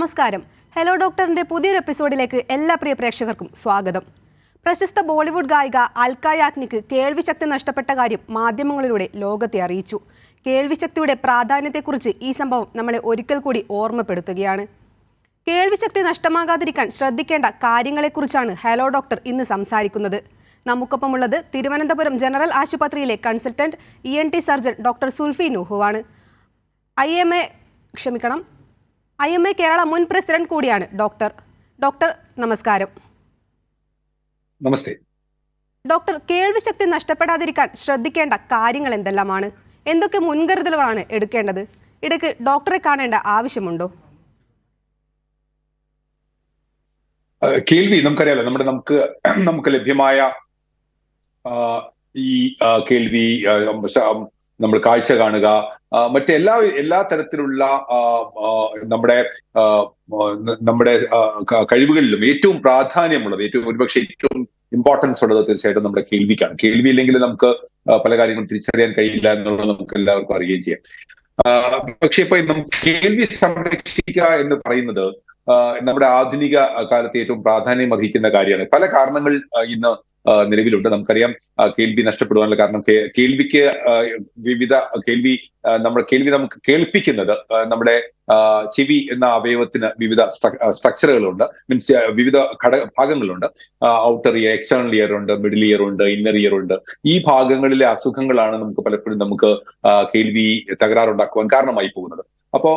നമസ്കാരം. ഹലോ ഡോക്ടറിന്റെ പുതിയൊരു എപ്പിസോഡിലേക്ക് എല്ലാ പ്രിയ പ്രേക്ഷകർക്കും സ്വാഗതം. പ്രശസ്ത ബോളിവുഡ് ഗായിക അൽക്ക യാഗ്നിക്ക് കേൾവിശക്തി നഷ്ടപ്പെട്ട കാര്യം മാധ്യമങ്ങളിലൂടെ ലോകത്തെ അറിയിച്ചു. കേൾവിശക്തിയുടെ പ്രാധാന്യത്തെക്കുറിച്ച് ഈ സംഭവം നമ്മളെ ഒരിക്കൽ കൂടി ഓർമ്മപ്പെടുത്തുകയാണ്. കേൾവിശക്തി നഷ്ടമാകാതിരിക്കാൻ ശ്രദ്ധിക്കേണ്ട കാര്യങ്ങളെക്കുറിച്ചാണ് ഹലോ ഡോക്ടർ ഇന്ന് സംസാരിക്കുന്നത്. നമുക്കൊപ്പമുള്ളത് തിരുവനന്തപുരം ജനറൽ ആശുപത്രിയിലെ consultant ENT surgeon doctor Sulfi നൂഹുവാണ്. IMA കേരള മുൻ പ്രസിഡന്റ് കൂടിയാണ് ഡോക്ടർ നമസ്കാരം. നമസ്തേ ഡോക്ടർ, കേൾവിശക്തി നഷ്ടപ്പെടാതിരിക്കാൻ ശ്രദ്ധിക്കേണ്ട കാര്യങ്ങൾ എന്തെല്ലാമാണ്? എന്തൊക്കെ മുൻകരുതലുകളാണ് എടുക്കേണ്ടത്? ഇടയ്ക്ക് ഡോക്ടറെ കാണേണ്ട ആവശ്യമുണ്ടോ? കേൾവി നമുക്കറിയാലോ, നമുക്ക് ലഭ്യമായ ഈ കേൾവി, നമ്മൾ കാഴ്ച കാണുക, മറ്റെല്ലാ തരത്തിലുള്ള നമ്മുടെ കഴിവുകളിലും ഏറ്റവും പ്രാധാന്യമുള്ളത്, ഒരുപക്ഷെ ഏറ്റവും ഇമ്പോർട്ടൻസ് ഉള്ളത് തീർച്ചയായിട്ടും നമ്മുടെ കേൾവിക്കാണ്. കേൾവി ഇല്ലെങ്കിൽ നമുക്ക് പല കാര്യങ്ങളും തിരിച്ചറിയാൻ കഴിയില്ല എന്നുള്ളത് നമുക്ക് എല്ലാവർക്കും അറിയുകയും ചെയ്യാം. പക്ഷെ ഇപ്പൊ കേൾവി സംരക്ഷിക്കുക എന്ന് പറയുന്നത് നമ്മുടെ ആധുനിക കാലത്ത് ഏറ്റവും പ്രാധാന്യം അർഹിക്കുന്ന കാര്യമാണ്. പല കാരണങ്ങൾ ഇന്ന് നിലവിലുണ്ട്. നമുക്കറിയാം, കേൾവി നഷ്ടപ്പെടുവാനുള്ള കാരണം കേൾവിക്ക് നമുക്ക് കേൾപ്പിക്കുന്നത് നമ്മുടെ ചെവി എന്ന അവയവത്തിന് വിവിധ സ്ട്രക്ചറുകളുണ്ട്, മീൻസ് വിവിധ ഭാഗങ്ങളുണ്ട്. ഔട്ടർ ഇയർ, എക്സ്റ്റേണൽ ഇയർ ഉണ്ട്, മിഡിൽ ഇയർ ഉണ്ട്, ഇന്നർ ഇയർ ഉണ്ട്. ഈ ഭാഗങ്ങളിലെ അസുഖങ്ങളാണ് പലപ്പോഴും കേൾവി തകരാറുണ്ടാക്കുവാൻ കാരണമായി പോകുന്നത്. അപ്പോ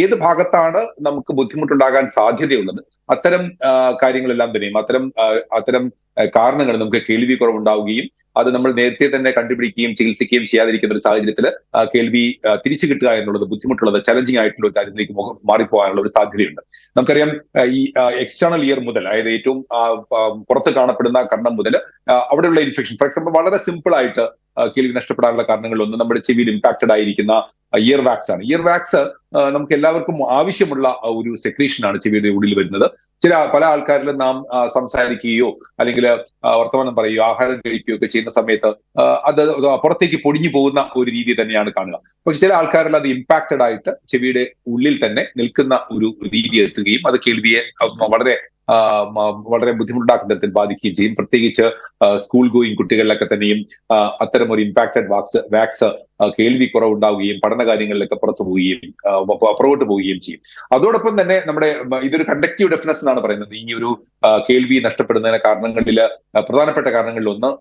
ഏത് ഭാഗത്താണ് നമുക്ക് ബുദ്ധിമുട്ടുണ്ടാകാൻ സാധ്യതയുള്ളത്, അത്തരം കാര്യങ്ങളെല്ലാം തന്നെയും അത്തരം കാരണങ്ങൾ നമുക്ക് കേൾവി കുറവുണ്ടാവുകയും അത് നമ്മൾ നേരത്തെ തന്നെ കണ്ടുപിടിക്കുകയും ചികിത്സിക്കുകയും ചെയ്യാതിരിക്കുന്ന ഒരു സാഹചര്യത്തിൽ കേൾവി തിരിച്ചു കിട്ടുക എന്നുള്ളത് ബുദ്ധിമുട്ടുള്ളത്, ചലഞ്ചിങ് ആയിട്ടുള്ള ഒരു കാര്യത്തിലേക്ക് മാറിപ്പോകാനുള്ള ഒരു സാധ്യതയുണ്ട്. നമുക്കറിയാം, ഈ എക്സ്റ്റേണൽ ഇയർ മുതൽ, അതായത് ഏറ്റവും പുറത്ത് കാണപ്പെടുന്ന കർണം മുതൽ അവിടെയുള്ള ഇൻഫെക്ഷൻ, ഫോർ എക്സാമ്പിൾ വളരെ സിമ്പിൾ ആയിട്ട് കേൾവി നഷ്ടപ്പെടാനുള്ള കാരണങ്ങളിലൊന്ന് നമ്മുടെ ചെവിയിൽ ഇമ്പാക്റ്റഡ് ആയിരിക്കുന്ന ഇയർ വാക്സ് ആണ്. ഇയർ വാക്സ് നമുക്ക് എല്ലാവർക്കും ആവശ്യമുള്ള ഒരു സെക്രീഷനാണ് ചെവിയുടെ ഉള്ളിൽ വരുന്നത്. പല ആൾക്കാരിലും നാം സംസാരിക്കുകയോ അല്ലെങ്കിൽ വർത്തമാനം പറയുകയോ ആഹാരം കഴിക്കുകയോ ഒക്കെ ചെയ്യുന്ന സമയത്ത് അത് പുറത്തേക്ക് പൊടിഞ്ഞു പോകുന്ന ഒരു രീതി തന്നെയാണ് കാണുക. പക്ഷെ ചില ആൾക്കാരിൽ അത് ഇമ്പാക്റ്റഡ് ആയിട്ട് ചെവിയുടെ ഉള്ളിൽ തന്നെ നിൽക്കുന്ന ഒരു രീതി എത്തുകയും അത് കേൾവിയെ വളരെ ബുദ്ധിമുട്ടുണ്ടാക്കുന്ന തരത്തിൽ ബാധിക്കുകയും ചെയ്യും. പ്രത്യേകിച്ച് സ്കൂൾ ഗോയിങ് കുട്ടികളിലൊക്കെ തന്നെയും അത്തരം ഒരു ഇമ്പാക്റ്റഡ് വാക്സ് കേൾവി കുറവുണ്ടാവുകയും പഠന കാര്യങ്ങളിലൊക്കെ പുറകോട്ട് പോവുകയും ചെയ്യും. അതോടൊപ്പം തന്നെ ഇതൊരു കണ്ടക്റ്റീവ് ഡെഫ്നെസ് എന്നാണ് പറയുന്നത്. ഈ ഒരു കേൾവി നഷ്ടപ്പെടുന്നതിന് കാരണങ്ങളിൽ പ്രധാനപ്പെട്ട കാരണങ്ങളിൽ ഒന്ന്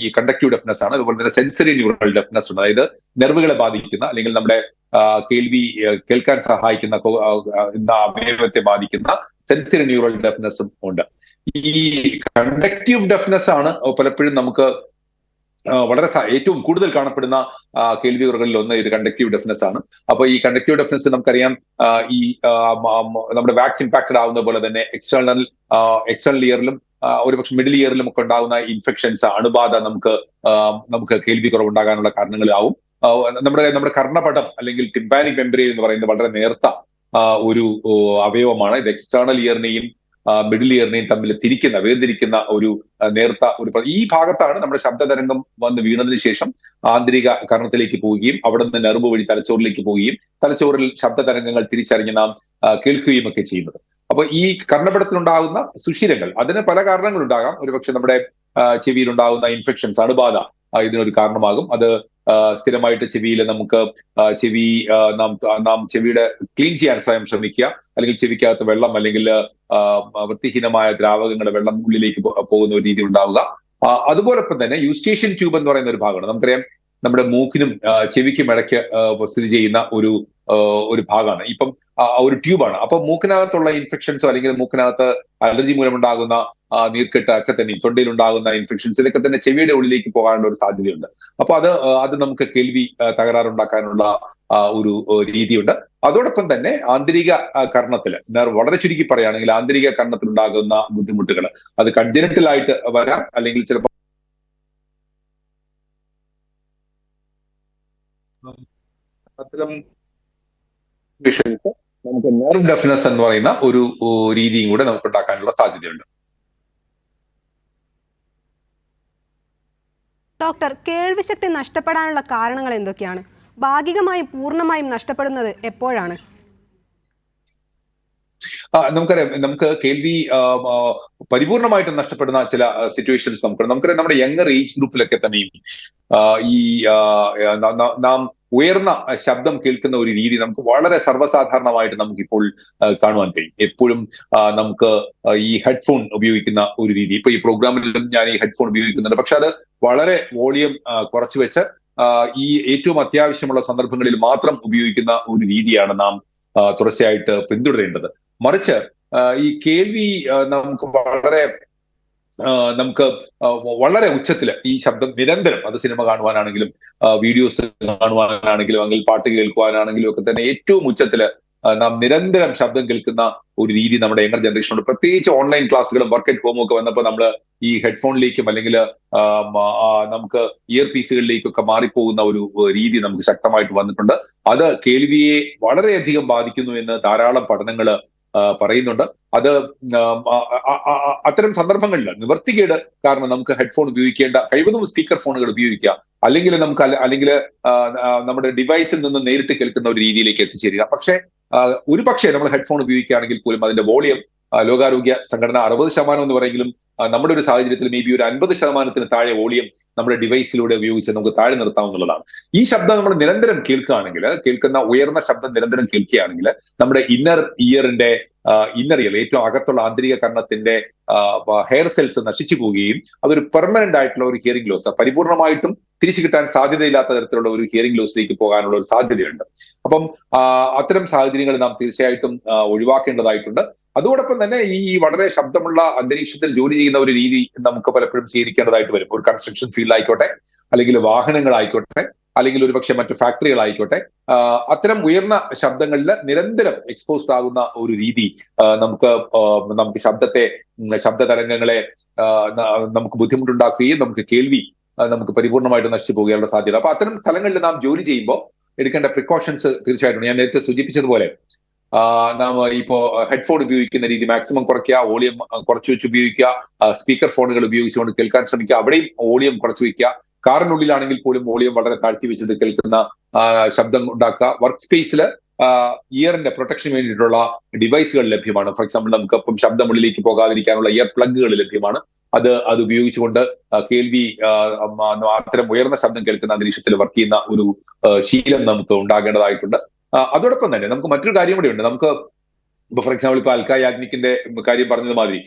ഈ കണ്ടക്റ്റീവ് ഡെഫ്നെസ് ആണ്. അതുപോലെ തന്നെ സെൻസറി ന്യൂറൽ ഡെഫ്നെസ് ഉണ്ട്. അതായത് നെർവുകളെ ബാധിക്കുന്ന അല്ലെങ്കിൽ നമ്മുടെ കേൾക്കാൻ സഹായിക്കുന്ന അവയവത്തെ ബാധിക്കുന്ന സെൻസറി ന്യൂറൽ ഡെഫ്നെസ്സും ഉണ്ട്. ഈ കണ്ടക്റ്റീവ് ഡെഫ്നെസ് ആണ് പലപ്പോഴും നമുക്ക് ഏറ്റവും കൂടുതൽ കാണപ്പെടുന്ന കേൾവി കുറവുകളിൽ ഒന്ന് ഇത് കണ്ടക്റ്റീവ് ഡെഫ്നെസ് ആണ്. അപ്പൊ ഈ കണ്ടക്റ്റീവ് ഡെഫ്നെസ് നമുക്കറിയാം, ഈ നമ്മുടെ വാക്സ് ഇമ്പാക്റ്റഡ് ആവുന്ന പോലെ തന്നെ എക്സ്റ്റേണൽ ഇയറിലും ഒരുപക്ഷെ മിഡിൽ ഇയറിലും ഒക്കെ ഉണ്ടാകുന്ന ഇൻഫെക്ഷൻസ്, അണുബാധ നമുക്ക് കേൾവി കുറവുണ്ടാകാനുള്ള കാരണങ്ങളാവും. നമ്മുടെ കർണപടം അല്ലെങ്കിൽ ടിംപാനിക് മെംബ്രെയിൻ എന്ന് പറയുന്നത് വളരെ നേർത്ത ഒരു അവയവമാണ്. ഇത് എക്സ്റ്റേണൽ ഇയറിനെയും മിഡിൽ ഇയറിനെയും തമ്മിൽ വേർതിരിക്കുന്ന ഒരു നേർത്ത ഈ ഭാഗത്താണ് നമ്മുടെ ശബ്ദതരംഗം വന്ന് വീണതിന് ശേഷം ആന്തരിക കർണത്തിലേക്ക് പോവുകയും അവിടെ നിന്ന് നെർവ് വഴി തലച്ചോറിലേക്ക് പോവുകയും തലച്ചോറിൽ ശബ്ദതരംഗങ്ങൾ തിരിച്ചറിഞ്ഞ് നാം കേൾക്കുകയും ഒക്കെ ചെയ്യുന്നത്. അപ്പൊ ഈ കർണപടത്തിലുണ്ടാകുന്ന സുഷിരങ്ങൾ, അതിന് പല കാരണങ്ങളുണ്ടാകാം. ഒരുപക്ഷെ നമ്മുടെ ചെവിയിലുണ്ടാകുന്ന ഇൻഫെക്ഷൻസ്, അണുബാധ ഇതിനൊരു കാരണമാകും. അത് സ്ഥിരമായിട്ട് ചെവിയിൽ നാം ചെവിയുടെ ക്ലീൻ ചെയ്യാൻ സ്വയം ശ്രമിക്കുക, അല്ലെങ്കിൽ ചെവിക്കകത്ത് വെള്ളം അല്ലെങ്കിൽ വൃത്തിഹീനമായ ദ്രാവകങ്ങളുടെ വെള്ളം ഉള്ളിലേക്ക് പോകുന്ന ഒരു രീതി ഉണ്ടാവുക. അതുപോലൊപ്പം തന്നെ യൂസ്റ്റേഷ്യൻ ട്യൂബ് എന്ന് പറയുന്ന ഒരു ഭാഗമാണ്. നമുക്കറിയാം, നമ്മുടെ മൂക്കിനും ചെവിക്കും ഇടയ്ക്ക് സ്ഥിതി ചെയ്യുന്ന ഒരു ഭാഗമാണ്. ഇപ്പം ഒരു ട്യൂബാണ്. അപ്പൊ മൂക്കിനകത്തുള്ള ഇൻഫെക്ഷൻസോ അല്ലെങ്കിൽ മൂക്കിനകത്ത് അലർജി മൂലമുണ്ടാകുന്ന നീർക്കെട്ട് ഒക്കെ തന്നെ, തൊണ്ടയിലുണ്ടാകുന്ന ഇൻഫെക്ഷൻസ്, ഇതൊക്കെ തന്നെ ചെവിയുടെ ഉള്ളിലേക്ക് പോകാനുള്ള ഒരു സാധ്യതയുണ്ട്. അപ്പൊ അത് നമുക്ക് കേൾവി തകരാറുണ്ടാക്കാനുള്ള ഒരു രീതിയുണ്ട്. അതോടൊപ്പം തന്നെ ആന്തരിക കർണത്തിൽ, വളരെ ചുരുക്കി പറയുകയാണെങ്കിൽ ആന്തരിക കർണത്തിൽ ഉണ്ടാകുന്ന ബുദ്ധിമുട്ടുകൾ, അത് കൺജനിറ്റൽ ആയിട്ട് വരാം, അല്ലെങ്കിൽ ചിലപ്പോൾ അത്തരം നമുക്ക് നെർവ് ഡെഫ്നെസ് എന്ന് പറയുന്ന ഒരു രീതിയും കൂടെ നമുക്ക് ഉണ്ടാക്കാനുള്ള സാധ്യതയുണ്ട്. ഡോക്ടർ, കേൾവിശക്തി നഷ്ടപ്പെടാനുള്ള കാരണങ്ങൾ എന്തൊക്കെയാണ്? ഭാഗികമായും പൂർണ്ണമായും നഷ്ടപ്പെടുന്നത് എപ്പോഴാണ്? നമുക്കറിയാം, നമുക്ക് കേൾവി പരിപൂർണമായിട്ടും നഷ്ടപ്പെടുന്ന ചില സിറ്റുവേഷൻസ് നമുക്കറിയാം. നമ്മുടെ യങ്ങർ ഏജ് ഗ്രൂപ്പിലൊക്കെ തന്നെയും ഈ നാം ഉയർന്ന ശബ്ദം കേൾക്കുന്ന ഒരു രീതി നമുക്ക് വളരെ സർവ്വസാധാരണമായിട്ട് നമുക്കിപ്പോൾ കാണുവാൻ കഴിയും. എപ്പോഴും നമുക്ക് ഈ ഹെഡ്ഫോൺ ഉപയോഗിക്കുന്ന ഒരു രീതി, ഇപ്പൊ ഈ പ്രോഗ്രാമിലും ഞാൻ ഈ ഹെഡ്ഫോൺ ഉപയോഗിക്കുന്നുണ്ട്. പക്ഷെ അത് വളരെ വോളിയം കുറച്ചു വെച്ച് ഈ ഏറ്റവും അത്യാവശ്യമുള്ള സന്ദർഭങ്ങളിൽ മാത്രം ഉപയോഗിക്കുന്ന ഒരു രീതിയാണ് നാം തുടർച്ചയായിട്ട് പിന്തുടരേണ്ടത്. മറിച്ച് ഈ കേൾവി നമുക്ക് വളരെ ഉച്ചത്തില് ഈ ശബ്ദം നിരന്തരം, അത് സിനിമ കാണുവാനാണെങ്കിലും വീഡിയോസ് കാണുവാനാണെങ്കിലും അല്ലെങ്കിൽ പാട്ട് കേൾക്കുവാനാണെങ്കിലും ഒക്കെ തന്നെ ഏറ്റവും ഉച്ചത്തില് നാം നിരന്തരം ശബ്ദം കേൾക്കുന്ന ഒരു രീതി നമ്മുടെ യങ്ങർ ജനറേഷനോട്, പ്രത്യേകിച്ച് ഓൺലൈൻ ക്ലാസ്സുകളും വർക്ക് അറ്റ് ഹോമും ഒക്കെ വന്നപ്പോൾ നമ്മൾ ഈ ഹെഡ്ഫോണിലേക്കും അല്ലെങ്കിൽ നമുക്ക് ഇയർ പീസുകളിലേക്കൊക്കെ മാറിപ്പോകുന്ന ഒരു രീതി നമുക്ക് ശക്തമായിട്ട് വന്നിട്ടുണ്ട്. അത് കേൾവിയെ വളരെയധികം ബാധിക്കുന്നു എന്ന് ധാരാളം പഠനങ്ങൾ പറയുന്നുണ്ട്. അത് അത്തരം സന്ദർഭങ്ങളിൽ നിവർത്തികേട് കാരണം നമുക്ക് ഹെഡ്ഫോൺ ഉപയോഗിക്കേണ്ട കഴിവതും സ്പീക്കർ ഫോണുകൾ ഉപയോഗിക്കുക, അല്ലെങ്കിൽ നമ്മുടെ ഡിവൈസിൽ നിന്ന് നേരിട്ട് കേൾക്കുന്ന ഒരു രീതിയിലേക്ക് എത്തിച്ചേരുക. പക്ഷേ ഒരു പക്ഷേ നമ്മൾ ഹെഡ്ഫോൺ ഉപയോഗിക്കുകയാണെങ്കിൽ പോലും അതിന്റെ വോളിയം ലോകാരോഗ്യ സംഘടന 60% എന്ന് പറയെങ്കിലും നമ്മുടെ ഒരു സാഹചര്യത്തിൽ മേ ബി ഒരു 50% താഴെ വോളിയം നമ്മുടെ ഡിവൈസിലൂടെ ഉപയോഗിച്ച് നമുക്ക് താഴെ നിർത്താവുന്നതാണ്. ഈ ശബ്ദം നമ്മൾ നിരന്തരം കേൾക്കുന്ന ഉയർന്ന ശബ്ദം നിരന്തരം കേൾക്കുകയാണെങ്കിൽ നമ്മുടെ ഇന്നർ ഇയർ ഏറ്റവും അകത്തുള്ള ആന്തരിക കർണത്തിന്റെ ഹെയർ സെൽസ് നശിച്ചു പോവുകയും അതൊരു പെർമനന്റ് ആയിട്ടുള്ള ഒരു ഹിയറിംഗ് ലോസ്, പരിപൂർണമായിട്ടും തിരിച്ചു കിട്ടാൻ സാധ്യതയില്ലാത്ത തരത്തിലുള്ള ഒരു ഹിയറിംഗ് ലോസിലേക്ക് പോകാനുള്ള ഒരു സാധ്യതയുണ്ട്. അപ്പം അത്തരം സാഹചര്യങ്ങൾ നാം തീർച്ചയായിട്ടും ഒഴിവാക്കേണ്ടതായിട്ടുണ്ട്. അതോടൊപ്പം തന്നെ ഈ വളരെ ശബ്ദമുള്ള അന്തരീക്ഷത്തിൽ ജോലി ചെയ്യുന്ന ഒരു രീതി നമുക്ക് പലപ്പോഴും സ്വീകരിക്കേണ്ടതായിട്ട് വരും. ഒരു കൺസ്ട്രക്ഷൻ ഫീൽഡ് ആയിക്കോട്ടെ, അല്ലെങ്കിൽ വാഹനങ്ങളായിക്കോട്ടെ, അല്ലെങ്കിൽ ഒരുപക്ഷെ മറ്റു ഫാക്ടറികളായിക്കോട്ടെ, അത്തരം ഉയർന്ന ശബ്ദങ്ങളിൽ നിരന്തരം എക്സ്പോസ്ഡ് ആകുന്ന ഒരു രീതി നമുക്ക് ശബ്ദ തരംഗങ്ങളെ നമുക്ക് ബുദ്ധിമുട്ടുണ്ടാക്കുകയും നമുക്ക് കേൾവി നമുക്ക് പരിപൂർണമായിട്ട് നശിച്ചു പോകാനുള്ള സാധ്യത. അപ്പൊ അത്തരം സ്ഥലങ്ങളിൽ നാം ജോലി ചെയ്യുമ്പോൾ എടുക്കേണ്ട പ്രിക്കോഷൻസ് തീർച്ചയായിട്ടും ഞാൻ നേരത്തെ സൂചിപ്പിച്ചതുപോലെ നാം ഇപ്പോ ഹെഡ്ഫോൺ ഉപയോഗിക്കുന്ന രീതി മാക്സിമം കുറയ്ക്കുക, വോളിയം കുറച്ചു വെച്ച് ഉപയോഗിക്കുക, സ്പീക്കർ ഫോണുകൾ ഉപയോഗിച്ചുകൊണ്ട് കേൾക്കാൻ ശ്രമിക്കുക, അവിടെയും വോളിയം കുറച്ചു വയ്ക്കുക. കാറിനുള്ളിലാണെങ്കിൽ പോലും വോളിയം വളരെ താഴ്ത്തി വെച്ചത് കേൾക്കുന്ന ശബ്ദം ഉണ്ടാക്കുക. വർക്ക് സ്പേസിൽ ഇയറിന്റെ പ്രൊട്ടക്ഷന് വേണ്ടിയിട്ടുള്ള ഡിവൈസുകൾ ലഭ്യമാണ്. ഫോർ എക്സാമ്പിൾ നമുക്ക് ഇപ്പം ശബ്ദമുള്ളിലേക്ക് പോകാതിരിക്കാനുള്ള ഇയർ പ്ലഗുകൾ ലഭ്യമാണ്. അത് ഉപയോഗിച്ചുകൊണ്ട് കേൾവി അത്തരം ഉയർന്ന ശബ്ദം കേൾക്കുന്ന അന്തരീക്ഷത്തിൽ വർക്ക് ചെയ്യുന്ന ഒരു ശീലം നമുക്ക് ഉണ്ടാകേണ്ടതായിട്ടുണ്ട്. അതോടൊപ്പം തന്നെ നമുക്ക് മറ്റൊരു കാര്യം കൂടി ഉണ്ട്. നമുക്ക് ഇപ്പൊ ഫോർ എക്സാമ്പിൾ ഇപ്പൊ അൽക്ക യാഗ്നിക്കിന്റെ കാര്യം പറഞ്ഞത് മാതിരി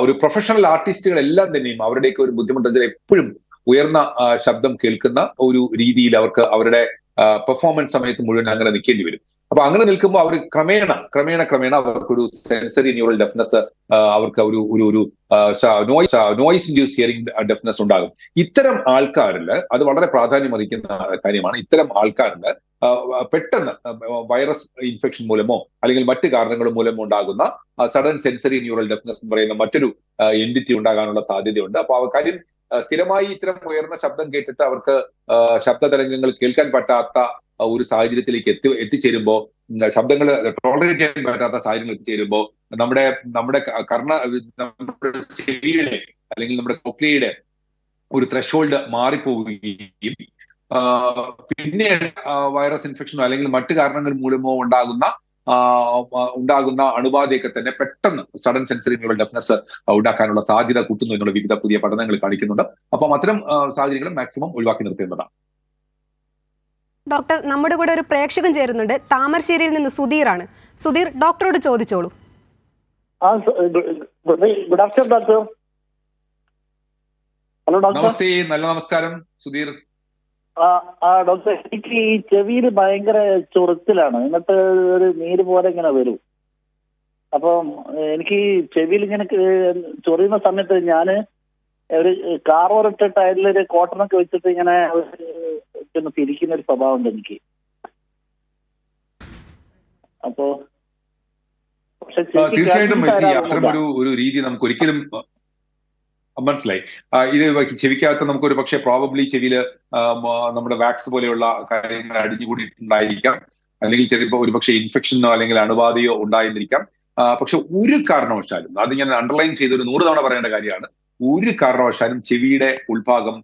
ഒരു പ്രൊഫഷണൽ ആർട്ടിസ്റ്റുകൾ എല്ലാം തന്നെയും അവരുടെയൊക്കെ ഒരു ബുദ്ധിമുട്ട് എപ്പോഴും ഉയർന്ന ശബ്ദം കേൾക്കുന്ന ഒരു രീതിയിൽ അവർക്ക് അവരുടെ പെർഫോമൻസ് സമയത്ത് മുഴുവൻ അങ്ങനെ നിൽക്കേണ്ടി വരും. അപ്പൊ അങ്ങനെ നിൽക്കുമ്പോൾ അവർ ക്രമേണ അവർക്കൊരു സെൻസറി ന്യൂറൽ ഡെഫ്നെസ്, അവർക്ക് ഒരു നോയിസ് ഇൻഡ്യൂസ് ഹിയറിംഗ് ഡെഫ്നെസ് ഉണ്ടാകും. ഇത്തരം ആൾക്കാരിൽ അത് വളരെ പ്രാധാന്യമറിയിക്കുന്ന കാര്യമാണ്. ഇത്തരം ആൾക്കാരിൽ പെട്ടെന്ന് വൈറസ് ഇൻഫെക്ഷൻ മൂലമോ അല്ലെങ്കിൽ മറ്റു കാരണങ്ങൾ മൂലമോ ഉണ്ടാകുന്ന സഡൻ സെൻസറി ന്യൂറൽ ഡെഫ്നെസ് എന്ന് പറയുന്ന മറ്റൊരു എൻറ്റിറ്റി ഉണ്ടാകാനുള്ള സാധ്യതയുണ്ട്. അപ്പൊ ആ കാര്യം സ്ഥിരമായി ഇത്തരം ഉയർന്ന ശബ്ദം കേട്ടിട്ട് അവർക്ക് ശബ്ദ തരംഗങ്ങൾ കേൾക്കാൻ പറ്റാത്ത ഒരു സാഹചര്യത്തിലേക്ക് എത്തിച്ചേരുമ്പോൾ, ശബ്ദങ്ങൾ ടോളറേറ്റ് ചെയ്യാൻ പറ്റാത്ത സാഹചര്യങ്ങൾ എത്തിച്ചേരുമ്പോൾ നമ്മുടെ ചെവിയുടെ അല്ലെങ്കിൽ നമ്മുടെ കൊക്ലിയയുടെ ഒരു ത്രെഷോൾഡ് മാറിപ്പോവുകയും പിന്നീട് വൈറസ് ഇൻഫെക്ഷനോ അല്ലെങ്കിൽ മറ്റു കാരണങ്ങൾ മൂലമോ ഉണ്ടാകുന്ന അണുബാധയൊക്കെ തന്നെ പെട്ടെന്ന് സഡൻ സെൻസറി ന്യൂറൽ ഡെഫ്നെസ് ഉണ്ടാക്കാനുള്ള സാധ്യത കൂട്ടുന്നു എന്നുള്ള വിവിധ പുതിയ പഠനങ്ങൾ കാണിക്കുന്നുണ്ട്. അപ്പം അത്തരം സാഹചര്യങ്ങൾ മാക്സിമം ഒഴിവാക്കി നിർത്തേണ്ടതാണ്. ഡോക്ടർ, നമ്മുടെ കൂടെ ഒരു പ്രേക്ഷകൻ ചേരുന്നുണ്ട്. താമരശ്ശേരിയിൽ നിന്ന് സുധീറാണ്. സുധീർ, ഡോക്ടറോട് ചോദിച്ചോളൂ. Good afternoon doctor. Hello doctor. നമസ്തേ, നല്ല നമസ്കാരം സുധീർ. ഡോക്ടർ, എനിക്ക് ഈ ചെവിയിൽ ഭയങ്കര ചൊറിച്ചിലാണ്, എന്നിട്ട് ഒരു നീര് പോലെ ഇങ്ങനെ വരും. അപ്പം എനിക്ക് ഈ ചെവിയിൽ ഇങ്ങനെ ചൊറിയുന്ന സമയത്ത് ഞാന് ഒരു കാറോറിട്ടിട്ട് അതിലൊരു കോട്ടണൊക്കെ വെച്ചിട്ട് ഇങ്ങനെ തിരിക്കുന്ന ഒരു സ്വഭാവം ഉണ്ട് എനിക്ക്. അപ്പോ തീർച്ചയായിട്ടും അത്തരം ഒരു രീതി നമുക്ക് ഒരിക്കലും മനസ്സിലായി. ഇത് ചെവിക്കകത്ത് നമുക്ക് ഒരു പക്ഷേ പ്രോബബ്ലി ചെവിയില് നമ്മുടെ വാക്സ് പോലെയുള്ള കാര്യങ്ങൾ അടിഞ്ഞുകൂടിയിട്ടുണ്ടായിരിക്കാം, അല്ലെങ്കിൽ ചിലപ്പോൾ ഒരു പക്ഷേ ഇൻഫെക്ഷനോ അല്ലെങ്കിൽ അണുബാധയോ ഉണ്ടായിരുന്നിരിക്കാം. പക്ഷെ ഒരു കാരണവശാലും, അത് ഞാൻ അണ്ടർലൈൻ ചെയ്ത് ഒരു 100 തവണ പറയേണ്ട കാര്യമാണ്, ഒരു കാരണവശാലും ചെവിയുടെ ഉൾഭാഗം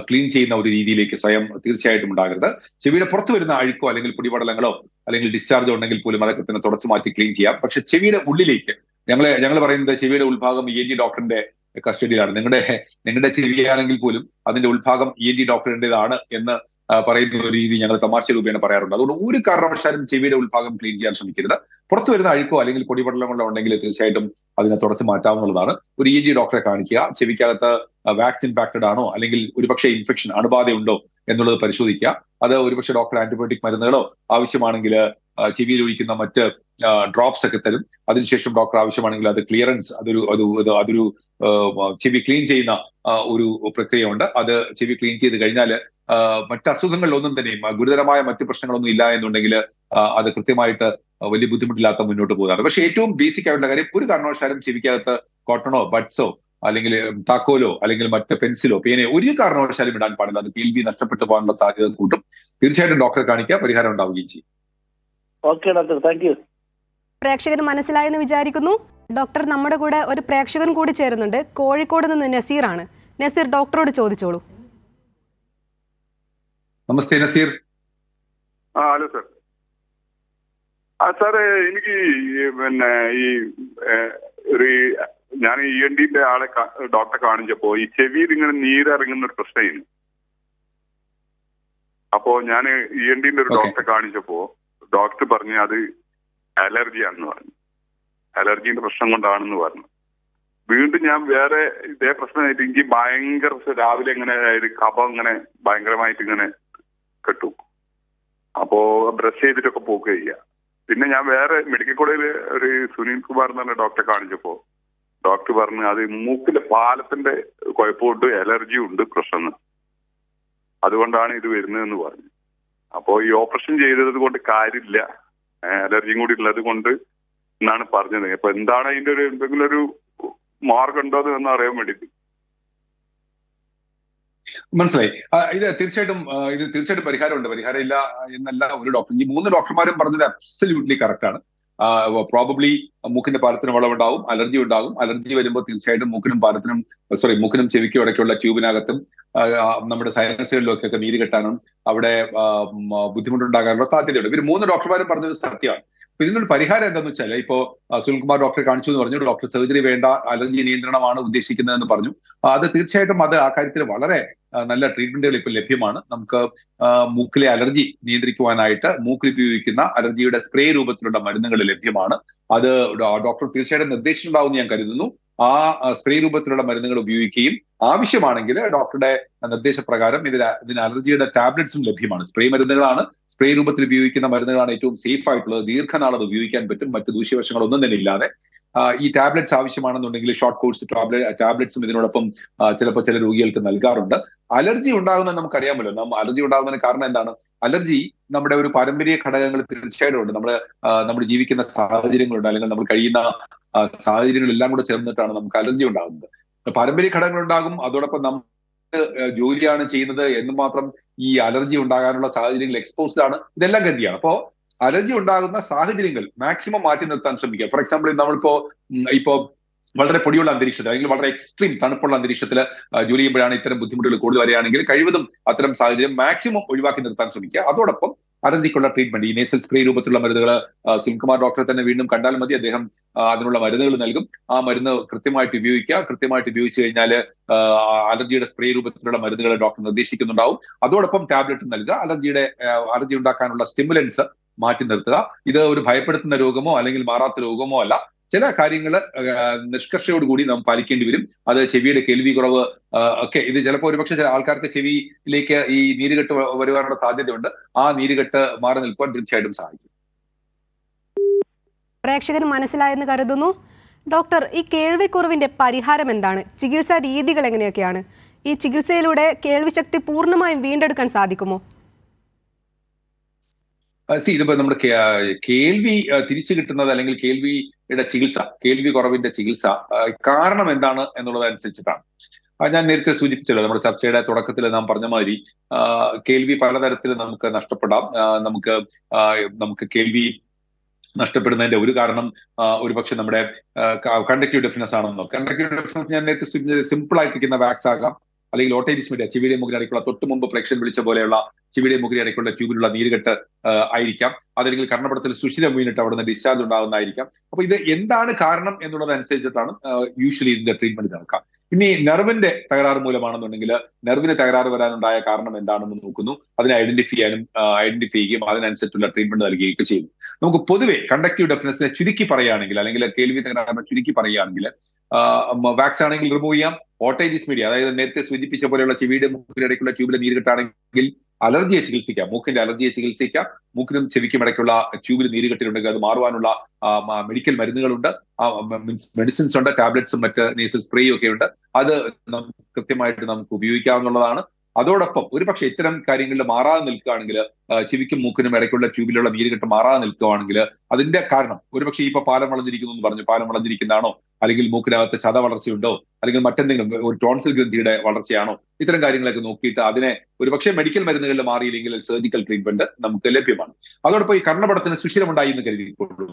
ക്ലീൻ ചെയ്യുന്ന ഒരു രീതിയിലേക്ക് സ്വയം തീർച്ചയായിട്ടും ഉണ്ടാകരുത്. ചെവിയുടെ പുറത്തു വരുന്ന അഴുക്കോ അല്ലെങ്കിൽ പൊടിപടലങ്ങളോ അല്ലെങ്കിൽ ഡിസ്ചാർജോ ഉണ്ടെങ്കിൽ പോലും അതൊക്കെ തന്നെ തുടച്ചു മാറ്റി ക്ലീൻ ചെയ്യാം. പക്ഷെ ചെവിയുടെ ഉള്ളിലേക്ക് ഞങ്ങൾ പറയുന്നത് ചെവിയുടെ ഉൾഭാഗം ENT ഡോക്ടറിന്റെ കസ്റ്റഡിയിലാണ്. നിങ്ങളുടെ ചെവിയാണെങ്കിൽ പോലും അതിന്റെ ഉൾഭാഗം ENT ഡോക്ടറിന്റേതാണ് എന്ന് പറയുന്ന ഒരു രീതി ഞങ്ങൾ തമാശ രൂപേണ പറയാറുണ്ട്. അതുകൊണ്ട് ഒരു കാരണവശാലും ചെവിയുടെ ഉൾഭാഗം ക്ലീൻ ചെയ്യാൻ ശ്രമിക്കരുത്. പുറത്തു വരുന്ന അഴുക്കോ അല്ലെങ്കിൽ പൊടിപടലങ്ങളോ ഉണ്ടെങ്കിൽ തീർച്ചയായിട്ടും അതിനെ തുടച്ചു മാറ്റാവുന്നതാണ്. ഒരു ENT ഡോക്ടറെ കാണിക്കുക. ചെവിക്കകത്ത് വാക്സ് ഇമ്പാക്റ്റഡ് ആണോ അല്ലെങ്കിൽ ഒരുപക്ഷെ ഇൻഫെക്ഷൻ അണുബാധയുണ്ടോ എന്നുള്ളത് പരിശോധിക്കുക. അത് ഒരുപക്ഷെ ഡോക്ടർ ആന്റിബയോട്ടിക് മരുന്നുകളോ ആവശ്യമാണെങ്കിൽ ചെവിയിൽ ഒഴിക്കുന്ന മറ്റ് ഡ്രോപ്സ് ഒക്കെ തരും. അതിനുശേഷം ഡോക്ടർ ആവശ്യമാണെങ്കിൽ അത് ക്ലിയറൻസ് അതൊരു ചെവി ക്ലീൻ ചെയ്യുന്ന ഒരു പ്രക്രിയ ഉണ്ട്. അത് ചെവി ക്ലീൻ ചെയ്ത് കഴിഞ്ഞാൽ മറ്റ് അസുഖങ്ങളിലൊന്നും തന്നെയും ഗുരുതരമായ മറ്റു പ്രശ്നങ്ങളൊന്നും ഇല്ല എന്നുണ്ടെങ്കിൽ അത് കൃത്യമായിട്ട് വലിയ ബുദ്ധിമുട്ടില്ലാത്ത മുന്നോട്ട് പോകുന്നതാണ്. പക്ഷെ ഏറ്റവും ബേസിക് ആയിട്ടുള്ള കാര്യം, ഒരു കാരണവശാലും ചെവിക്കകത്ത് കോട്ടണോ ബഡ്സോ അല്ലെങ്കിൽ താക്കോലോ അല്ലെങ്കിൽ മറ്റ് പെൻസിലോ പേനയോ ഒരു കാരണവശാലും ഇടാൻ പാടില്ല. അത് കേൾവി നഷ്ടപ്പെട്ടു പോകാനുള്ള സാധ്യത കൂട്ടും. തീർച്ചയായിട്ടും ഡോക്ടറെ കാണിക്കുക, പരിഹാരം ഉണ്ടാവുകയും ചെയ്യും. Okay doctor, thank you. പ്രേക്ഷകന് മനസ്സിലായെന്ന് വിചാരിക്കുന്നു. ഡോക്ടർ, നമ്മുടെ കൂടെ ഒരു പ്രേക്ഷകൻ കൂടി ചേരുന്നുണ്ട്. കോഴിക്കോട് നിന്ന് നസീറാണ്. നസീർ, ഡോക്ടറോട് ചോദിച്ചോളൂ. നമസ്തേ നസീർ. Hello sir. സാറ് എനിക്ക് പിന്നെ ഒരു ഞാൻ ENTന്റെ ആളെ ഡോക്ടറെ കാണിച്ചപ്പോ ഈ ചെവിയിൽ ഇങ്ങനെ നീരിറങ്ങുന്ന ഒരു പ്രശ്നമായിരുന്നു. അപ്പോ ഞാൻ ENTന്റെ ഒരു ഡോക്ടറെ കാണിച്ചപ്പോ ഡോക്ടർ പറഞ്ഞു അത് അലർജിയാണെന്ന് പറഞ്ഞു. അലർജിന്റെ പ്രശ്നം കൊണ്ടാണെന്ന് പറഞ്ഞു. വീണ്ടും ഞാൻ വേറെ ഇതേ പ്രശ്നമായിട്ട് എനിക്ക് ഭയങ്കര രാവിലെ ഇങ്ങനെ കഫം ഇങ്ങനെ ഭയങ്കരമായിട്ട് ഇങ്ങനെ കെട്ടു. അപ്പോ ബ്രഷ് ചെയ്തിട്ടൊക്കെ പോക്ക് ചെയ്യുക. പിന്നെ ഞാൻ വേറെ മെഡിക്കൽ കോളേജിൽ ഒരു സുനിൽ കുമാർ എന്ന് പറഞ്ഞ ഡോക്ടറെ കാണിച്ചപ്പോ ഡോക്ടർ പറഞ്ഞു അത് മൂക്കിലെ പാലത്തിന്റെ കുഴപ്പമുണ്ട്, അലർജി ഉണ്ട് പ്രശ്നം, അതുകൊണ്ടാണ് ഇത് വരുന്നതെന്ന് പറഞ്ഞു. അപ്പോ ഈ ഓപ്പറേഷൻ ചെയ്തത് കൊണ്ട് കാര്യമില്ല, അലർജിയും കൂടി ഉള്ളത് കൊണ്ട് എന്നാണ് പറഞ്ഞത്. അപ്പൊ എന്താണ് അതിന്റെ ഒരു എന്തെങ്കിലും ഒരു മാർഗം ഉണ്ടോ എന്ന് അറിയാൻ വേണ്ടിട്ട്. മനസ്സിലായി. ഇത് തീർച്ചയായിട്ടും പരിഹാരമുണ്ട്. പരിഹാരം ഇല്ല എന്നല്ല ഒരു ഡോക്ടർ. ഈ 3 ഡോക്ടർമാരും പറഞ്ഞത് അബ്സല്യൂട്ട്ലി കറക്റ്റ് ആണ്. പ്രോബബ്ലി മൂക്കിന്റെ പാലത്തിന് വളവുണ്ടാവും, അലർജി ഉണ്ടാകും. അലർജി വരുമ്പോൾ തീർച്ചയായിട്ടും മൂക്കിനും ചെവിക്കും ഇടയ്ക്കുള്ള ട്യൂബിനകത്തും നമ്മുടെ സൈനസുകളിലൊക്കെ നീര് കെട്ടാനും അവിടെ ബുദ്ധിമുട്ടുണ്ടാകാനുള്ള സാധ്യതയുണ്ട്. ഇവർ 3 ഡോക്ടർമാരും പറഞ്ഞത് സത്യമാണ്. അപ്പൊ ഇതിനൊരു പരിഹാരം എന്താണെന്ന് വെച്ചാൽ, ഇപ്പോ സുനിൽകുമാർ ഡോക്ടറെ കാണിച്ചു എന്ന് പറഞ്ഞു, ഡോക്ടർ സർജറി വേണ്ട, അലർജി നിയന്ത്രണമാണ് ഉദ്ദേശിക്കുന്നതെന്ന് പറഞ്ഞു. അത് തീർച്ചയായിട്ടും ആ കാര്യത്തിൽ വളരെ നല്ല ട്രീറ്റ്മെന്റുകൾ ഇപ്പോൾ ലഭ്യമാണ്. നമുക്ക് മൂക്കിലെ അലർജി നിയന്ത്രിക്കുവാനായിട്ട് മൂക്കിൽ ഉപയോഗിക്കുന്ന അലർജിയുടെ സ്പ്രേ രൂപത്തിലുള്ള മരുന്നുകൾ ലഭ്യമാണ്. അത് ഡോക്ടർ തീർച്ചയായിട്ടും നിർദ്ദേശിച്ചിട്ടുണ്ടാവുമെന്ന് ഞാൻ കരുതുന്നു. ആ സ്പ്രേ രൂപത്തിലുള്ള മരുന്നുകൾ ഉപയോഗിക്കുകയും ആവശ്യമാണെങ്കിൽ ഡോക്ടറുടെ നിർദ്ദേശപ്രകാരം ഇതിന് അലർജിയുടെ ടാബ്ലറ്റ്സും ലഭ്യമാണ്. സ്പ്രേ മരുന്നുകളാണ്, സ്പ്രേ രൂപത്തിൽ ഉപയോഗിക്കുന്ന മരുന്നുകളാണ് ഏറ്റവും സേഫ് ആയിട്ടുള്ളത്. ദീർഘനാൾ അത് ഉപയോഗിക്കാൻ പറ്റും, മറ്റു ദൂഷ്യവശങ്ങളൊന്നും തന്നെ ഇല്ലാതെ. ഈ ടാബ്ലറ്റ്സ് ആവശ്യമാണെന്നുണ്ടെങ്കിൽ ഷോർട്ട് കോഴ്സ് ടാബ്ലറ്റ്സും ഇതിനോടൊപ്പം ചിലപ്പോൾ ചില രോഗികൾക്ക് നൽകാറുണ്ട്. അലർജി ഉണ്ടാകുന്നത് നമുക്കറിയാമല്ലോ. അലർജി ഉണ്ടാകുന്നതിന് കാരണം എന്താണ്? അലർജി നമ്മുടെ ഒരു പാരമ്പര്യ ഘടകങ്ങൾ തീർച്ചയായിട്ടും ഉണ്ട്. നമ്മൾ ജീവിക്കുന്ന സാഹചര്യങ്ങളുണ്ട്, അല്ലെങ്കിൽ നമ്മൾ കഴിയുന്ന സാഹചര്യങ്ങളെല്ലാം കൂടെ ചേർന്നിട്ടാണ് നമുക്ക് അലർജി ഉണ്ടാകുന്നത്. പാരമ്പര്യ ഘടകങ്ങൾ ഉണ്ടാകും, അതോടൊപ്പം നമ്മൾ ജോലിയാണ് ചെയ്യുന്നത് എന്ന് മാത്രം ഈ അലർജി ഉണ്ടാകാനുള്ള സാഹചര്യങ്ങൾ എക്സ്പോസ്ഡ് ആണ്. ഇതെല്ലാം ഗതിയാണ്. അപ്പോ അലർജി ഉണ്ടാകുന്ന സാഹചര്യങ്ങൾ മാക്സിമം മാറ്റി നിർത്താൻ ശ്രമിക്കുക. ഫോർ എക്സാമ്പിൾ, ഇപ്പോ വളരെ പൊടിയുള്ള അന്തരീക്ഷത്തിൽ അല്ലെങ്കിൽ വളരെ എക്സ്ട്രീം തണുപ്പുള്ള അന്തരീക്ഷത്തിൽ ജോലി ചെയ്യുമ്പോഴാണ് ഇത്തരം ബുദ്ധിമുട്ടുകൾ കൂടുതൽ വരികയാണെങ്കിൽ കഴിവതും അത്തരം സാഹചര്യം മാക്സിമം ഒഴിവാക്കി നിർത്താൻ ശ്രമിക്കുക. അതോടൊപ്പം അലർജിക്കുള്ള ട്രീറ്റ്മെന്റ്, ഈ നേസൽ സ്പ്രേ രൂപത്തിലുള്ള മരുന്നുകൾ സുനിൽകുമാർ ഡോക്ടറെ തന്നെ വീണ്ടും കണ്ടാൽ മതി. അദ്ദേഹം അതിനുള്ള മരുന്നുകൾ നൽകും. ആ മരുന്ന് കൃത്യമായിട്ട് ഉപയോഗിക്കുക. കൃത്യമായിട്ട് ഉപയോഗിച്ച് കഴിഞ്ഞാൽ അലർജിയുടെ സ്പ്രേ രൂപത്തിലുള്ള മരുന്നുകൾ ഡോക്ടർ നിർദ്ദേശിക്കുന്നുണ്ടാവും. അതോടൊപ്പം ടാബ്ലറ്റ് നൽകുക. അലർജി ഉണ്ടാക്കാനുള്ള സ്റ്റിമുലൻസ് മാറ്റി നിർത്തുക. ഇത് ഒരു ഭയപ്പെടുത്തുന്ന രോഗമോ അല്ലെങ്കിൽ മാറാത്ത രോഗമോ അല്ല. ചില കാര്യങ്ങൾ നിഷ്കർഷയോടുകൂടി നാം പാലിക്കേണ്ടി വരും. അത് ചെവിയുടെ കേൾവി കുറവ് ഒക്കെ, ഇത് ചിലപ്പോൾ ഒരുപക്ഷെ ചില ആൾക്കാർക്ക് ചെവിയിലേക്ക് ഈ നീരുകെട്ട് വരുവാനുള്ള സാധ്യതയുണ്ട്. ആ നീരുകെട്ട് മാറി നിൽക്കുവാൻ തീർച്ചയായിട്ടും സഹായിക്കും. പ്രേക്ഷകന് മനസ്സിലായെന്ന് കരുതുന്നു. ഡോക്ടർ, ഈ കേൾവിക്കുറവിന്റെ പരിഹാരം എന്താണ്? ചികിത്സാ രീതികൾ എങ്ങനെയൊക്കെയാണ്? ഈ ചികിത്സയിലൂടെ കേൾവിശക്തി പൂർണ്ണമായും വീണ്ടെടുക്കാൻ സാധിക്കുമോ? ഇതിപ്പോ നമ്മുടെ കേൾവി തിരിച്ചു കിട്ടുന്നത് അല്ലെങ്കിൽ കേൾവിയുടെ ചികിത്സ, കേൾവി കുറവിന്റെ ചികിത്സ കാരണം എന്താണ് എന്നുള്ളതനുസരിച്ചിട്ടാണ്. ഞാൻ നേരത്തെ സൂചിപ്പിച്ചല്ലോ, നമ്മുടെ ചർച്ചയുടെ തുടക്കത്തിൽ നാം പറഞ്ഞ മാതിരി കേൾവി പലതരത്തിൽ നമുക്ക് നഷ്ടപ്പെടാം. നമുക്ക് കേൾവി നഷ്ടപ്പെടുന്നതിന്റെ ഒരു കാരണം ഒരുപക്ഷെ നമ്മുടെ കണ്ടക്റ്റീവ് ഡെഫ്നെസ് ആണെന്നോ. കണ്ടക്റ്റീവ് ഡെഫ്നെസ് ഞാൻ നേരത്തെ സിമ്പിൾ ആയിട്ടിരിക്കുന്ന വാക്സ് ആകാം, അല്ലെങ്കിൽ ഓട്ടൈറ്റിസ് മീഡിയ ചെവിയുടെ മുഖിന് ഇടയ്ക്കുള്ള തൊട്ട് മുമ്പ് പ്രേക്ഷകൻ വിളിച്ച പോലെയുള്ള ചെവിയുടെ മുഖിന് ഇടയ്ക്കുള്ള ട്യൂബിലുള്ള നീരുകെട്ട് ആയിരിക്കാം. അതല്ലെങ്കിൽ കർണപടത്തിൽ സുഷിരം വീണിട്ട് അവിടെ നിന്ന് ഡിസ്ചാർജ് ഉണ്ടാകുന്നതായിരിക്കാം. അപ്പൊ ഇത് എന്താണ് കാരണം എന്നുള്ളതനുസരിച്ചിട്ടാണ് യൂഷ്വലി ഇതിന്റെ ട്രീറ്റ്മെന്റ് നടക്കുക. ഇനി നെർവിന്റെ തകരാറ് മൂലമാണെന്നുണ്ടെങ്കിൽ നെർവിന് തകരാറ് വരാനുണ്ടായ കാരണം എന്താണെന്ന് നോക്കുന്നു, അതിനെ ഐഡന്റിഫൈ ചെയ്യുകയും അതിനനുസരിച്ചുള്ള ട്രീറ്റ്മെന്റ് നൽകുകയൊക്കെ ചെയ്യുന്നു. നമുക്ക് പൊതുവെ കണ്ടക്റ്റീവ് ഡെഫ്നെസ്സിനെ ചുരുക്കി പറയുകയാണെങ്കിൽ, അല്ലെങ്കിൽ കേൾവി തകരാറിനെ ചുരുക്കി പറയുകയാണെങ്കിൽ, വാക്സ് ആണെങ്കിൽ റിമൂവ് ചെയ്യാം. ഓട്ടൈറ്റിസ് മീഡിയ, അതായത് നേരത്തെ സൂചിപ്പിച്ച പോലെയുള്ള ചെവിയുടെ മൂക്കിനിടയ്ക്കുള്ള ട്യൂബിലെ നീരുകെട്ടാണെങ്കിൽ അലർജിയെ ചികിത്സിക്കാം, മൂക്കിന്റെ അലർജിയെ ചികിത്സിക്കാം. മൂക്കിനും ചെവിക്കും ഇടയ്ക്കുള്ള ട്യൂബിൽ നീരുകെട്ടിലുണ്ടെങ്കിൽ അത് മാറുവാനുള്ള മെഡിക്കൽ മരുന്നുകളുണ്ട്, മെഡിസിൻസ് ഉണ്ട്, ടാബ്ലറ്റ്സും മറ്റ് നേസൽ സ്പ്രേയും ഒക്കെ ഉണ്ട്. അത് കൃത്യമായിട്ട് നമുക്ക് ഉപയോഗിക്കാവുന്നതാണ്. അതോടൊപ്പം ഒരുപക്ഷെ ഇത്തരം കാര്യങ്ങളിൽ മാറാതെ നിൽക്കുകയാണെങ്കിൽ, ചെവിക്കും മൂക്കിനും ഇടയ്ക്കുള്ള ട്യൂബിലുള്ള നീരുകെട്ട് മാറാതെ നിൽക്കുകയാണെങ്കിൽ അതിന്റെ കാരണം ഒരുപക്ഷെ ഇപ്പൊ പാലം വളഞ്ഞിരിക്കുന്നു എന്ന് പറഞ്ഞു, പാലം വളഞ്ഞിരിക്കുന്നതാണോ, അല്ലെങ്കിൽ മൂക്കിനകത്ത് ചത വളർച്ചയുണ്ടോ, അല്ലെങ്കിൽ മറ്റെന്തെങ്കിലും ഒരു ടോൺസിൽ ഗ്രന്ഥിയുടെ വളർച്ചയാണോ, ഇത്തരം കാര്യങ്ങളൊക്കെ നോക്കിയിട്ട് അതിനെ ഒരുപക്ഷെ മെഡിക്കൽ മരുന്നുകളിൽ മാറിയില്ലെങ്കിൽ സർജിക്കൽ ട്രീറ്റ്മെന്റ് നമുക്ക് ലഭ്യമാണ്. അതോടൊപ്പം ഈ കർണപടത്തിന് സുഷിരമുണ്ടായി എന്ന് കരുതിയിട്ടുള്ളൂ,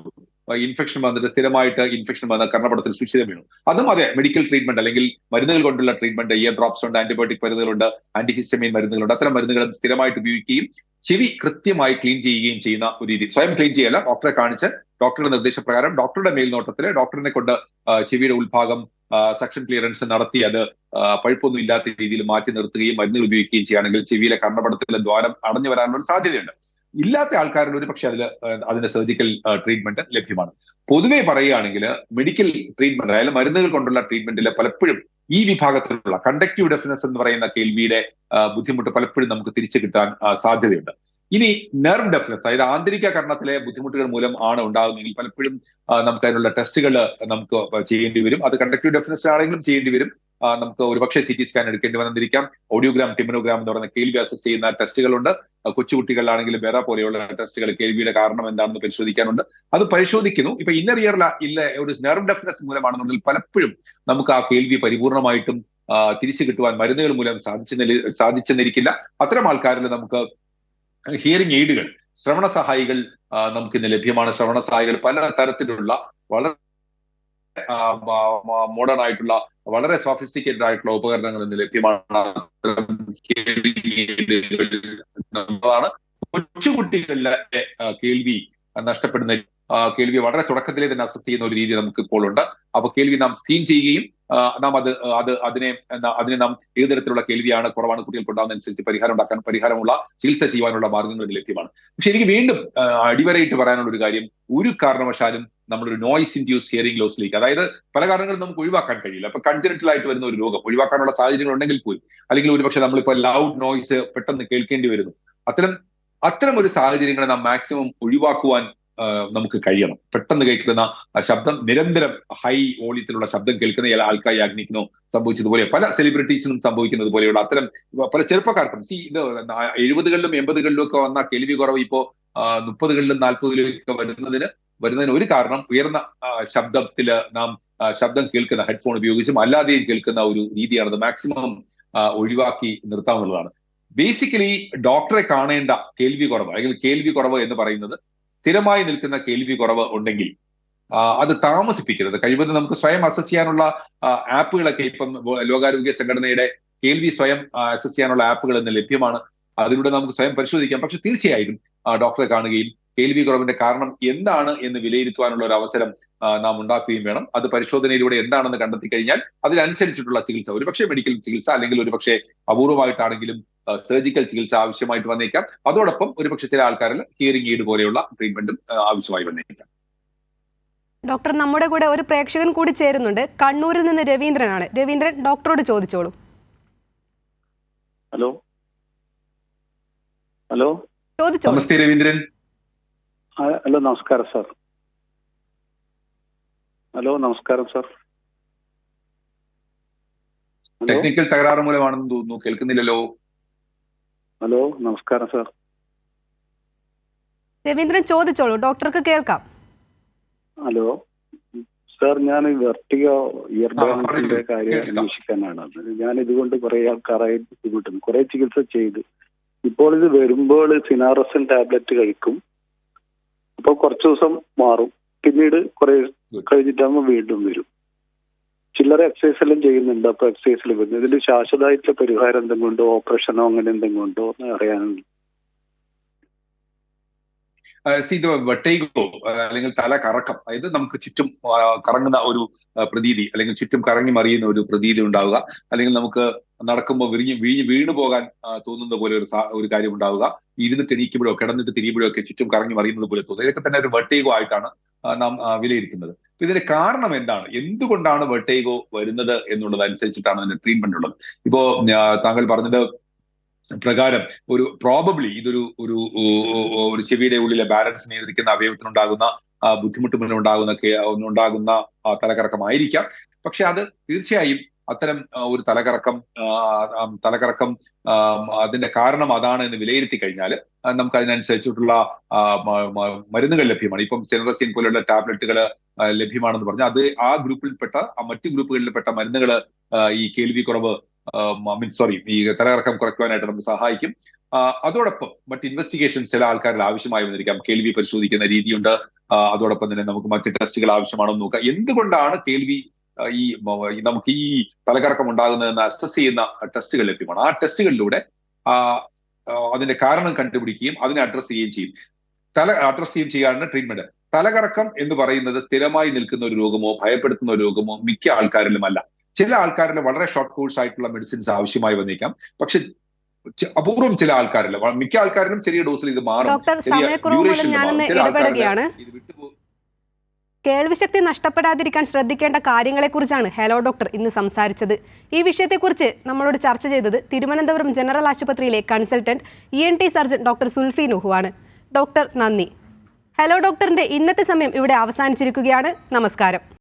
ഇൻഫെക്ഷൻ വന്നിട്ട് സ്ഥിരമായിട്ട് ഇൻഫെക്ഷൻ വന്ന കർണപടത്തിൽ സുഷിരം വീണു, അതും അതെ മെഡിക്കൽ ട്രീറ്റ്മെന്റ് അല്ലെങ്കിൽ മരുന്നുകൾ കൊണ്ടുള്ള ട്രീറ്റ്മെന്റ്, ഇയർ ഡ്രോപ്സ് ഉണ്ട്, ആന്റിബയോട്ടിക് മരുന്നുകളുണ്ട്, ആന്റിഹിസ്റ്റമൈൻ മരുന്നുകളുണ്ട്. അത്തരം മരുന്നുകൾ സ്ഥിരമായിട്ട് ഉപയോഗിക്കുകയും ചെവി കൃത്യമായി ക്ലീൻ ചെയ്യുകയും ചെയ്യുന്ന ഒരു രീതി. സ്വയം ക്ലീൻ ചെയ്യല്ല, ഡോക്ടറെ കാണിച്ച് ഡോക്ടറുടെ നിർദ്ദേശപ്രകാരം ഡോക്ടറുടെ മേൽനോട്ടത്തില് ഡോക്ടറിനെ കൊണ്ട് ചെവിയുടെ ഉൾഭാഗം സക്ഷൻ ക്ലിയറൻസ് നടത്തി അത് പഴുപ്പൊന്നും ഇല്ലാത്ത രീതിയിൽ മാറ്റി നിർത്തുകയും മരുന്നുകൾ ഉപയോഗിക്കുകയും ചെയ്യുകയാണെങ്കിൽ ചെവിയിലെ കർണപടത്തിലെ ദ്വാരം അടഞ്ഞു വരാനുള്ള ഒരു സാധ്യതയുണ്ട്. ഇല്ലാത്ത ആൾക്കാരിൽ ഒരു പക്ഷേ അതിന്റെ സർജിക്കൽ ട്രീറ്റ്മെന്റ് ലഭ്യമാണ്. പൊതുവെ പറയുകയാണെങ്കിൽ മെഡിക്കൽ ട്രീറ്റ്മെന്റ്, അതായത് മരുന്നുകൾ കൊണ്ടുള്ള ട്രീറ്റ്മെന്റിൽ പലപ്പോഴും ഈ വിഭാഗത്തിലുള്ള കണ്ടക്റ്റീവ് ഡെഫ്നെസ് എന്ന് പറയുന്ന കേൾവിയുടെ ബുദ്ധിമുട്ട് പലപ്പോഴും നമുക്ക് തിരിച്ചു കിട്ടാൻ സാധ്യതയുണ്ട്. ഇനി നെർവ് ഡെഫ്നെസ്, അതായത് ആന്തരിക കർണത്തിലെ ബുദ്ധിമുട്ടുകൾ മൂലം ആണ് ഉണ്ടാകുന്നതെങ്കിൽ പലപ്പോഴും നമുക്ക് അതിനുള്ള ടെസ്റ്റുകൾ നമുക്ക് ചെയ്യേണ്ടി വരും. അത് കണ്ടക്റ്റീവ് ഡെഫ്നെസ് ആണെങ്കിലും ചെയ്യേണ്ടി വരും. നമുക്ക് ഒരുപക്ഷെ CT സ്കാൻ എടുക്കേണ്ടി വന്നിരിക്കാം. ഓഡിയോഗ്രാം, ടിമനോഗ്രാം എന്ന് പറയുന്ന കേൾവി അസസ് ചെയ്യുന്ന ടെസ്റ്റുകളുണ്ട്. കൊച്ചുകുട്ടികളിലാണെങ്കിലും വേറെ പോലെയുള്ള ടെസ്റ്റുകൾ കേൾവിയുടെ കാരണം എന്താണെന്ന് പരിശോധിക്കാനുണ്ട്. അത് പരിശോധിക്കുന്നു. ഇപ്പൊ ഇന്നർ ഇയറിൽ ഒരു നെർവ് ഡെഫ്നെസ് മൂലമാണെന്നുണ്ടെങ്കിൽ പലപ്പോഴും നമുക്ക് ആ കേൾവി പരിപൂർണമായിട്ടും തിരിച്ചു കിട്ടുവാൻ മരുന്നുകൾ മൂലം സാധിച്ചെന്നിരിക്കില്ല. അത്തരം ആൾക്കാരിൽ നമുക്ക് ഹിയറിംഗ് എയ്ഡുകൾ, ശ്രവണ സഹായികൾ നമുക്കിന്ന് ലഭ്യമാണ്. ശ്രവണ സഹായികൾ പല തരത്തിലുള്ള വളരെ മോഡേൺ ആയിട്ടുള്ള വളരെ സോഫിസ്റ്റിക്കേറ്റഡ് ആയിട്ടുള്ള ഉപകരണങ്ങൾ ഇന്ന് ലഭ്യമാണ്. കൊച്ചുകുട്ടികളിലെ കേൾവി നഷ്ടപ്പെടുന്ന, കേൾവി വളരെ തുടക്കത്തിലേ തന്നെ അസസ് ചെയ്യുന്ന ഒരു രീതി നമുക്ക് ഇപ്പോൾ ഉണ്ട്. അപ്പൊ കേൾവി നാം സ്ക്രീൻ ചെയ്യുകയും നാം അതിനെ നാം ഏത് തരത്തിലുള്ള കേൾവിയാണ് കുറവാണ് കുട്ടികൾക്ക് ഉണ്ടാകുന്നതനുസരിച്ച് പരിഹാരമുള്ള ചികിത്സ ചെയ്യാനുള്ള മാർഗങ്ങൾ ലഭ്യമാണ്. പക്ഷെ എനിക്ക് വീണ്ടും അടിവരയിട്ട് പറയാനുള്ള ഒരു കാര്യം, ഒരു കാരണവശാലും നമ്മളൊരു നോയ്സ് ഇൻഡ്യൂസ് ഹിയറിംഗ് ലോസിലേക്ക്, അതായത് പല കാരണങ്ങളും നമുക്ക് ഒഴിവാക്കാൻ കഴിയില്ല. അപ്പൊ കൺജനറ്റൽ ആയിട്ട് വരുന്ന ഒരു രോഗം ഒഴിവാക്കാനുള്ള സാഹചര്യങ്ങൾ ഉണ്ടെങ്കിൽ പോലും, അല്ലെങ്കിൽ ഒരുപക്ഷെ നമ്മളിപ്പോൾ ലൗഡ് നോയ്സ് പെട്ടെന്ന് കേൾക്കേണ്ടി വരുന്നു, അത്തരം ഒരു സാഹചര്യങ്ങളെ നാം മാക്സിമം ഒഴിവാക്കുവാൻ നമുക്ക് കഴിയണം. പെട്ടെന്ന് കേൾക്കുന്ന ശബ്ദം, നിരന്തരം ഹൈ വോളിയത്തിലുള്ള ശബ്ദം കേൾക്കുന്ന ആൽക്കായ് യാഗ്നിക്കിനോ സംഭവിച്ചതുപോലെ പല സെലിബ്രിറ്റീസിനും സംഭവിക്കുന്നത് പോലെയുള്ള അത്തരം പല ചെറുപ്പക്കാർക്കും ഇത് 70കളിലും 80കളിലും ഒക്കെ വന്ന കേൾവി കുറവ് ഇപ്പോ 30കളിലും 40കളിലൊക്കെ വരുന്നതിന് ഒരു കാരണം ഉയർന്ന ശബ്ദത്തില് നാം ശബ്ദം കേൾക്കുന്ന ഹെഡ്ഫോൺ ഉപയോഗിച്ചും അല്ലാതെയും കേൾക്കുന്ന ഒരു രീതിയാണത് മാക്സിമം ഒഴിവാക്കി നിർത്താവുന്നതാണ്. ബേസിക്കലി ഡോക്ടറെ കാണേണ്ട കേൾവി കുറവ് അല്ലെങ്കിൽ കേൾവി കുറവ് എന്ന് പറയുന്നത് സ്ഥിരമായി നിൽക്കുന്ന കേൾവി കുറവ് ഉണ്ടെങ്കിൽ അത് താമസിപ്പിക്കരുത്. കഴിവതും നമുക്ക് സ്വയം അസസ് ചെയ്യാനുള്ള ആപ്പുകളൊക്കെ ഇപ്പം ലോകാരോഗ്യ സംഘടനയുടെ കേൾവി സ്വയം അസസ് ചെയ്യാനുള്ള ആപ്പുകൾ ഇന്ന് ലഭ്യമാണ്. അതിലൂടെ നമുക്ക് സ്വയം പരിശോധിക്കാം. പക്ഷെ തീർച്ചയായും ഡോക്ടറെ കാണുകയും കേൾവി കുറവിന്റെ കാരണം എന്താണ് എന്ന് വിലയിരുത്തുവാനുള്ള ഒരു അവസരം നാം ഉണ്ടാക്കുകയും വേണം. അത് പരിശോധനയിലൂടെ എന്താണെന്ന് കണ്ടെത്തി കഴിഞ്ഞാൽ അതിനനുസരിച്ചിട്ടുള്ള ചികിത്സ, ഒരുപക്ഷെ മെഡിക്കൽ ചികിത്സ അല്ലെങ്കിൽ ഒരുപക്ഷെ അപൂർവമായിട്ടാണെങ്കിലും സർജിക്കൽ ചികിത്സ ആവശ്യമായിട്ട് വന്നേക്കാം. അതോടൊപ്പം ഒരുപക്ഷെ ചില ആൾക്കാരിൽ ഹിയറിംഗ് എയ്ഡ് പോലെയുള്ള ട്രീറ്റ്മെന്റും ആവശ്യമായി വന്നേക്കാം. ഡോക്ടർ, നമ്മുടെ കൂടെ ഒരു പ്രേക്ഷകൻ കൂടി ചേരുന്നുണ്ട്. കണ്ണൂരിൽ നിന്ന് രവീന്ദ്രനാണ്. രവീന്ദ്രൻ, ഡോക്ടറോട് ചോദിച്ചോളൂ. ഹലോ ഹലോ ചോദിച്ചോളൂ. നമസ്തേ രവീന്ദ്രൻ. ഹലോ നമസ്കാരം സാർ. ഹലോ നമസ്കാരം സാർ. ടെക്നിക്കൽ തകരാറ് മൂലമാണെന്ന് തോന്നുന്നു, കേൾക്കുന്നില്ലല്ലോ. ഹലോ നമസ്കാരം സാർ. രവീന്ദ്രൻ ചോദിച്ചോളൂ, ഡോക്ടർക്ക് കേൾക്കാം. ഹലോ സാർ, ഞാൻ വെർട്ടിഗോ ഇയർ ബാലൻസിന്റെ കാര്യം അന്വേഷിക്കാനാണ്. ഞാൻ ഇതുകൊണ്ട് കുറെ ആൾക്കാരായി ബുദ്ധിമുട്ടുന്നു. കുറെ ചികിത്സ ചെയ്ത് ഇപ്പോൾ ഇത് വരുമ്പോൾ സിനാറസിൻ ടാബ്ലറ്റ് കഴിക്കും. അപ്പോൾ കുറച്ചു ദിവസം മാറും, പിന്നീട് കുറെ കഴിഞ്ഞിട്ടാകുമ്പോൾ വീണ്ടും വരും. ചില്ലറ എക്സസൈസ് എല്ലാം ചെയ്യുന്നുണ്ട്. അപ്പൊ എക്സസൈസിൽ വരുന്നു. ഇതിന് ശാശ്വതമായിട്ടുള്ള പരിഹാരം എന്തെങ്കിലും ഉണ്ടോ? ഓപ്പറേഷനോ അങ്ങനെ എന്തെങ്കിലും ഉണ്ടോ എന്ന് അറിയാനുണ്ട്. ഇത് വെട്ടൈഗോ അല്ലെങ്കിൽ തല കറക്കം, അതായത് നമുക്ക് ചുറ്റും കറങ്ങുന്ന ഒരു പ്രതീതി, അല്ലെങ്കിൽ ചുറ്റും കറങ്ങി മറിയുന്ന ഒരു പ്രതീതി ഉണ്ടാവുക, അല്ലെങ്കിൽ നമുക്ക് നടക്കുമ്പോൾ വീണു പോകാൻ തോന്നുന്ന പോലെ ഒരു കാര്യം ഉണ്ടാവുക, ഇരുന്നിട്ട് എണീക്കുമ്പോഴോ കിടന്നിട്ട് തിരിയുമ്പോഴോ ഒക്കെ ചുറ്റും കറങ്ങി മറിയുന്നത് പോലെ തോന്നുക. ഇതൊക്കെ തന്നെ ഒരു വെട്ടൈഗോ ആയിട്ടാണ് നാം വിലയിരുത്തുന്നത്. ഇതിന്റെ കാരണം എന്താണ്, എന്തുകൊണ്ടാണ് വെട്ടൈഗോ വരുന്നത് എന്നുള്ളതനുസരിച്ചിട്ടാണ് അതിന്റെ ട്രീറ്റ്മെന്റ് ഉള്ളത്. ഇപ്പോ താങ്കൾ പറഞ്ഞത് പ്രകാരം പ്രോബബ്ലി ഇതൊരു ഒരു ചെവിയുടെ ഉള്ളിലെ ബാലൻസ് നിയന്ത്രിക്കുന്ന അവയവത്തിനുണ്ടാകുന്ന ബുദ്ധിമുട്ട് ഉണ്ടാകുന്ന തലകറക്കമായിരിക്കാം. പക്ഷെ അത് തീർച്ചയായും അത്തരം ഒരു തലകറക്കം അതിന്റെ കാരണം അതാണ് എന്ന് വിലയിരുത്തി കഴിഞ്ഞാൽ നമുക്ക് അതിനനുസരിച്ചിട്ടുള്ള മരുന്നുകൾ ലഭ്യമാണ്. ഇപ്പം സെനറസിൻ പോലുള്ള ടാബ്ലറ്റുകൾ ലഭ്യമാണെന്ന് പറഞ്ഞാൽ അത് ആ ഗ്രൂപ്പിൽപ്പെട്ട മറ്റു ഗ്രൂപ്പുകളിൽപ്പെട്ട മരുന്നുകൾ ഈ കേൾവിക്കുറവ് ഈ തലകറക്കം കുറയ്ക്കുവാനായിട്ട് നമുക്ക് സഹായിക്കും. അതോടൊപ്പം മറ്റ് ഇൻവെസ്റ്റിഗേഷൻസ് ചില ആൾക്കാരിൽ ആവശ്യമായി വന്നിരിക്കാം. കേൾവി പരിശോധിക്കുന്ന രീതിയുണ്ട്. അതോടൊപ്പം തന്നെ നമുക്ക് മറ്റ് ടെസ്റ്റുകൾ ആവശ്യമാണോ എന്ന് നോക്കുക. എന്തുകൊണ്ടാണ് കേൾവി നമുക്ക് ഈ തലകറക്കം ഉണ്ടാകുന്നതെന്ന് അസസ് ചെയ്യുന്ന ടെസ്റ്റുകൾ ലഭ്യമാണ്. ആ ടെസ്റ്റുകളിലൂടെ അതിന്റെ കാരണം കണ്ടുപിടിക്കുകയും അതിനെ അഡ്രസ് ചെയ്യുകയും ചെയ്യും. അഡ്രസ് ചെയ്യാനാണ് ട്രീറ്റ്മെന്റ്. തലകറക്കം എന്ന് പറയുന്നത് സ്ഥിരമായി നിൽക്കുന്ന ഒരു രോഗമോ ഭയപ്പെടുത്തുന്ന ഒരു രോഗമോ മിക്ക ആൾക്കാരിലും അല്ല. ചില ആൾക്കാരിൽ വളരെ ഷോർട്ട് കോഴ്സ് ആയിട്ടുള്ള മെഡിസിൻസ് ആവശ്യമായി വന്നേക്കാം. പക്ഷെ അപൂർവം ചില ആൾക്കാരിൽ, മിക്ക ആൾക്കാരിലും ചെറിയ ഡോസിൽ ഇത് മാറും. ഡോക്ടർ, സമയക്കുറവ് മൂലം ഞാനൊന്ന് ഇടപെടുകയാണ്. കേൾവിശക്തി നഷ്ടപ്പെടാതിരിക്കാൻ ശ്രദ്ധിക്കേണ്ട കാര്യങ്ങളെക്കുറിച്ചാണ് ഹലോ ഡോക്ടർ ഇന്ന് സംസാരിച്ചത്. ഈ വിഷയത്തെക്കുറിച്ച് നമ്മളോട് ചർച്ച ചെയ്തത് തിരുവനന്തപുരം ജനറൽ ആശുപത്രിയിലെ consultant ENT surgeon doctor Sulfi നുഹുവാണ്. ഡോക്ടർ, നന്ദി. ഹലോ ഡോക്ടറിന്റെ ഇന്നത്തെ സമയം ഇവിടെ അവസാനിച്ചിരിക്കുകയാണ്. നമസ്കാരം.